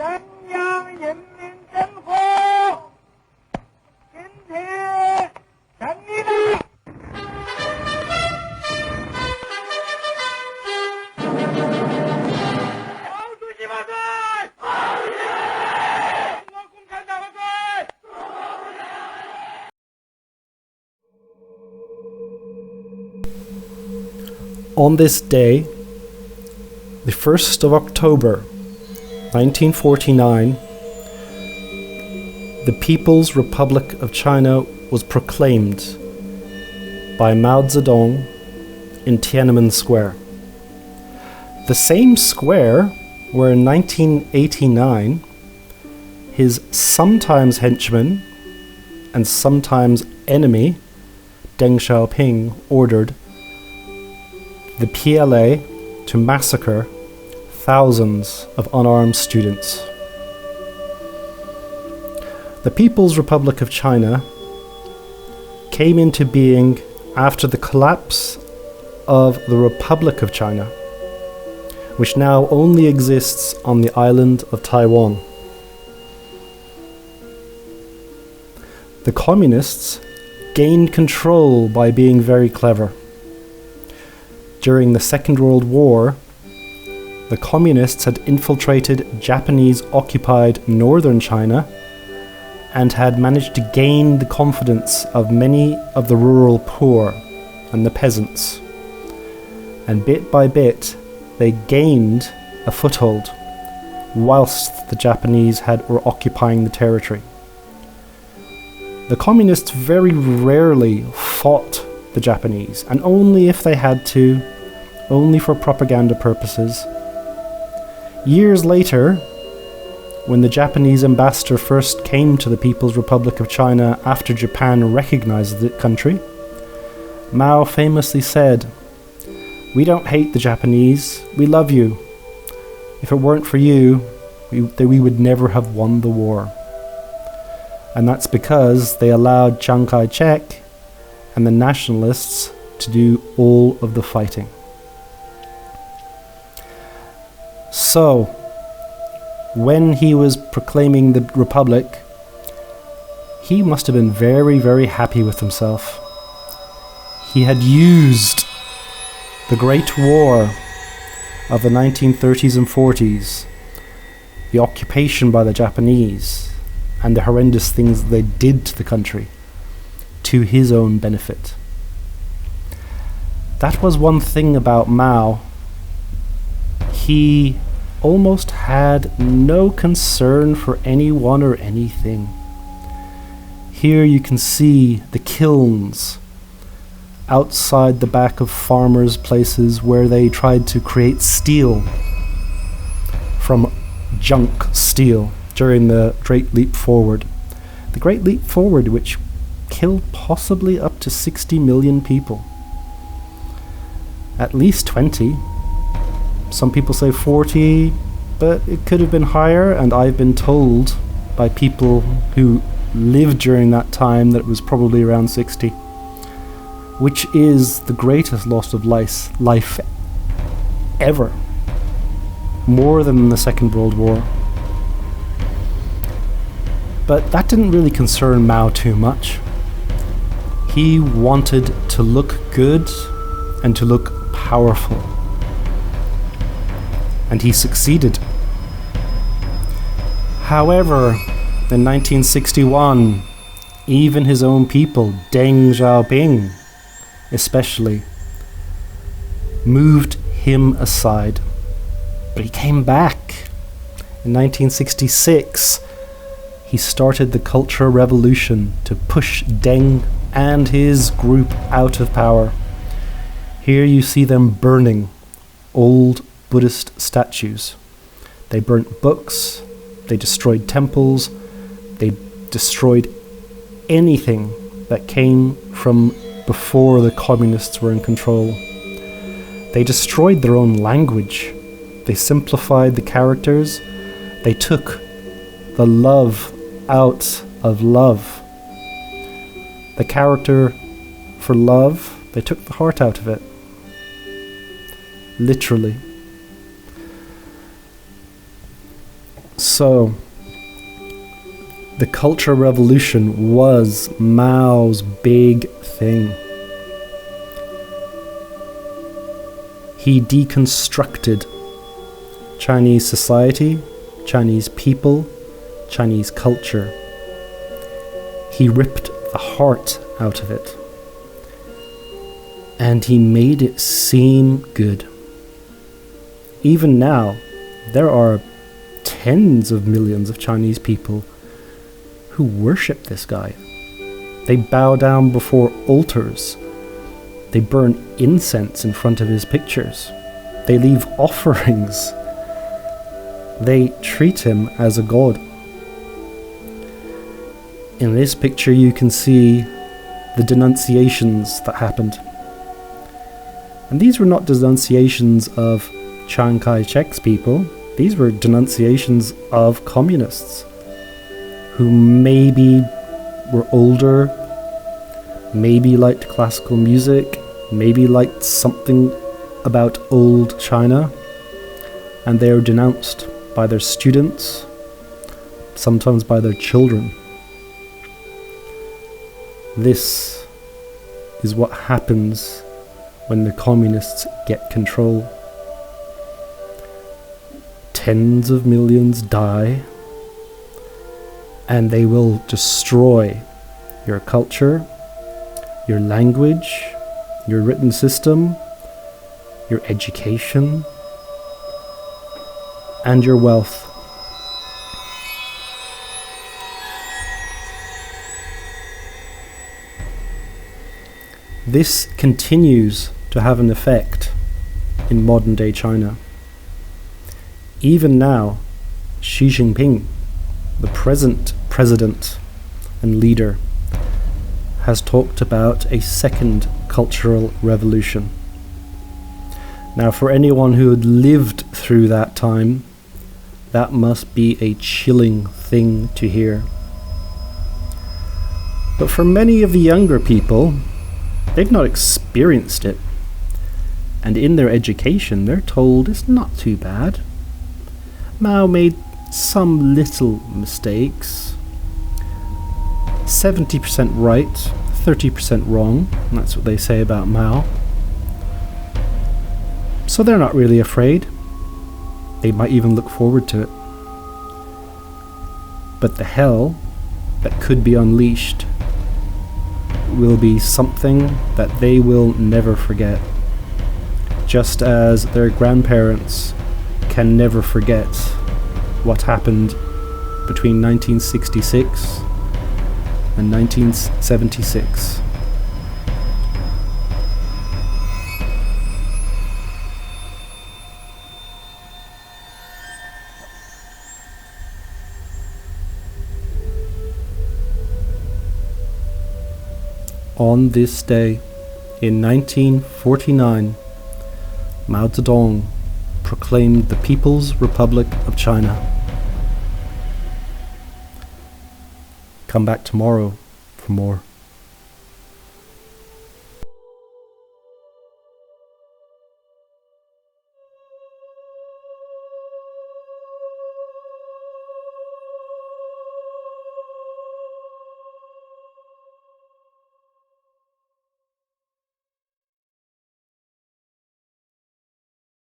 中央人民政府今天成立了。毛主席万岁！毛主席！中国共产党万岁！ On this day, the 1st of October, 1949, the People's Republic of China was proclaimed by Mao Zedong in Tiananmen Square. The same square where in 1989 his sometimes henchman and sometimes enemy Deng Xiaoping ordered the PLA to massacre thousands of unarmed students. The People's Republic of China came into being after the collapse of the Republic of China, which now only exists on the island of Taiwan. The communists gained control by being very clever. During the Second World War, the communists had infiltrated Japanese-occupied northern China and had managed to gain the confidence of many of the rural poor and the peasants. And bit by bit, they gained a foothold whilst the Japanese were occupying the territory. The communists very rarely fought the Japanese, and only if they had to, only for propaganda purposes. Years later, when the Japanese ambassador first came to the People's Republic of China after Japan recognized the country, Mao famously said, "We don't hate the Japanese, we love you. If it weren't for you, we would never have won the war." And that's because they allowed Chiang Kai-shek and the nationalists to do all of the fighting. So, when he was proclaiming the Republic, he must have been very, very happy with himself. He had used the Great War of the 1930s and 40s, the occupation by the Japanese, and the horrendous things they did to the country, to his own benefit. That was one thing about Mao. He almost had no concern for anyone or anything. Here you can see the kilns outside the back of farmers' places where they tried to create steel from junk steel during the Great Leap Forward. The Great Leap Forward, which killed possibly up to 60 million people. At least 20. Some people say 40, but it could have been higher, and I've been told by people who lived during that time that it was probably around 60, which is the greatest loss of life ever. More than the Second World War. But that didn't really concern Mao too much. He wanted to look good and to look powerful. And he succeeded. However, in 1961, even his own people, Deng Xiaoping especially, moved him aside. But he came back. In 1966, he started the Cultural Revolution to push Deng and his group out of power. Here you see them burning old Buddhist statues. They burnt books, they destroyed temples, they destroyed anything that came from before the communists were in control. They destroyed their own language. They simplified the characters. They took the love out of love. The character for love, they took the heart out of it. Literally. So, the Cultural Revolution was Mao's big thing. He deconstructed Chinese society, Chinese people, Chinese culture. He ripped the heart out of it. And he made it seem good. Even now, there are tens of millions of Chinese people who worship this guy. They bow down before altars. They burn incense in front of his pictures. They leave offerings. They treat him as a god. In this picture you can see the denunciations that happened. And these were not denunciations of Chiang Kai-shek's people. These were denunciations of communists who maybe were older, maybe liked classical music, maybe liked something about old China, and they are denounced by their students, sometimes by their children. This is what happens when the communists get control. Tens of millions die, and they will destroy your culture, your language, your written system, your education, and your wealth. This continues to have an effect in modern day China. Even now, Xi Jinping, the present president and leader, has talked about a second cultural revolution. Now, for anyone who had lived through that time, that must be a chilling thing to hear. But for many of the younger people, they've not experienced it. And in their education, they're told it's not too bad. Mao made some little mistakes. 70% right, 30% wrong. And that's what they say about Mao. So they're not really afraid. They might even look forward to it. But the hell that could be unleashed will be something that they will never forget. Just as their grandparents can never forget what happened between 1966 and 1976. On this day, in 1949, Mao Zedong proclaimed the People's Republic of China. Come back tomorrow for more.